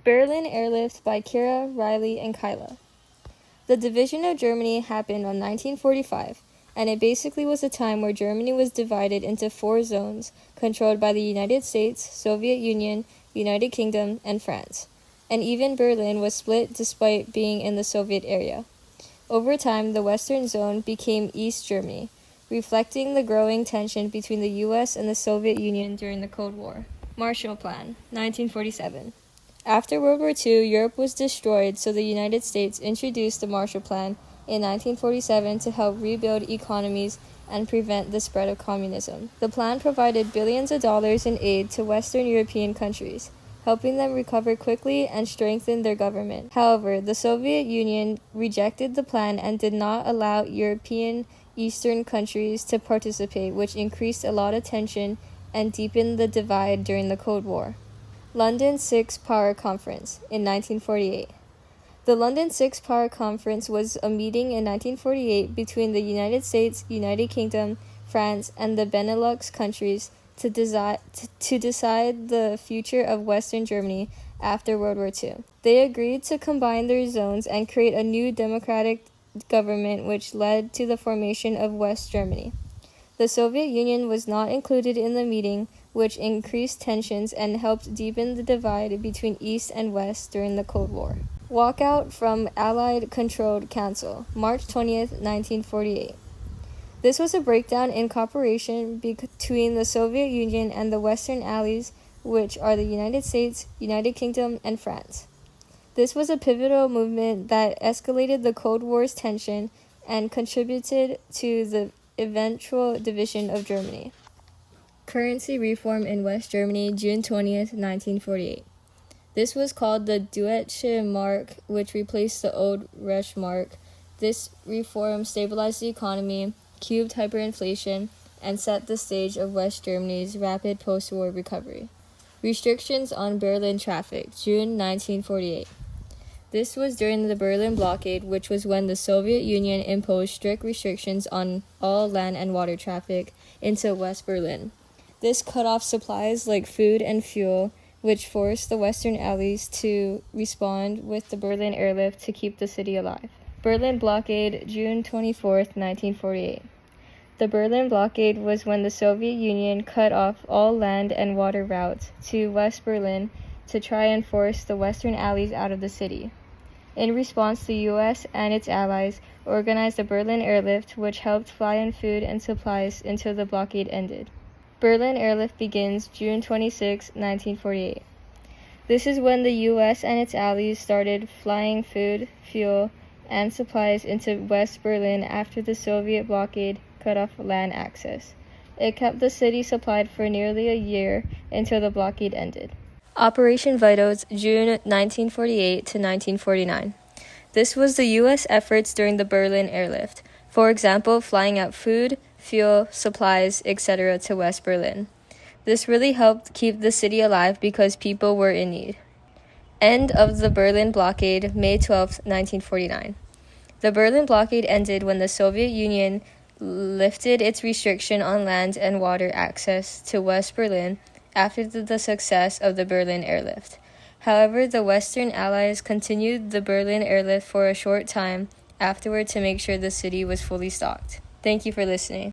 Berlin Airlift by Kira, Riley, and Kyla. The division of Germany happened on 1945, and it basically was a time where Germany was divided into 4 zones controlled by the United States, Soviet Union, United Kingdom, and France. And even Berlin was split despite being in the Soviet area. Over time, the Western Zone became East Germany, reflecting the growing tension between the U.S. and the Soviet Union during the Cold War. Marshall Plan, 1947. After World War II, Europe was destroyed, so the United States introduced the Marshall Plan in 1947 to help rebuild economies and prevent the spread of communism. The plan provided billions of dollars in aid to Western European countries, helping them recover quickly and strengthen their government. However, the Soviet Union rejected the plan and did not allow European Eastern countries to participate, which increased a lot of tension and deepened the divide during the Cold War. London Six Power Conference in 1948. The London Six Power Conference was a meeting in 1948 between the United States, United Kingdom, France, and the Benelux countries to decide the future of Western Germany after World War II. They agreed to combine their zones and create a new democratic government, which led to the formation of West Germany. The Soviet Union was not included in the meeting, which increased tensions and helped deepen the divide between East and West during the Cold War. Walkout from Allied-controlled Council, March 20th, 1948. This was a breakdown in cooperation between the Soviet Union and the Western Allies, which are the United States, United Kingdom, and France. This was a pivotal movement that escalated the Cold War's tension and contributed to the eventual division of Germany. Currency reform in West Germany, June 20th, 1948. This was called the Deutsche Mark, which replaced the old Reichsmark. This reform stabilized the economy, curbed hyperinflation, and set the stage of West Germany's rapid post-war recovery. Restrictions on Berlin traffic, June 1948. This was during the Berlin blockade, which was when the Soviet Union imposed strict restrictions on all land and water traffic into West Berlin. This cut off supplies like food and fuel, which forced the Western Allies to respond with the Berlin Airlift to keep the city alive. Berlin blockade, June 24th, 1948. The Berlin blockade was when the Soviet Union cut off all land and water routes to West Berlin to try and force the Western Allies out of the city. In response, the U.S. and its allies organized the Berlin Airlift, which helped fly in food and supplies until the blockade ended. Berlin Airlift begins June 26, 1948. This is when the U.S. and its allies started flying food, fuel, and supplies into West Berlin after the Soviet blockade cut off land access. It kept the city supplied for nearly a year until the blockade ended. Operation Vitals, June 1948 to 1949. This was the U.S. efforts during the Berlin Airlift. For example, flying out food, fuel, supplies, etc. to West Berlin. This really helped keep the city alive because people were in need. End of the Berlin blockade, May 12, 1949. The Berlin blockade ended when the Soviet Union lifted its restriction on land and water access to West Berlin after the success of the Berlin Airlift. However, the Western Allies continued the Berlin Airlift for a short time afterward to make sure the city was fully stocked. Thank you for listening.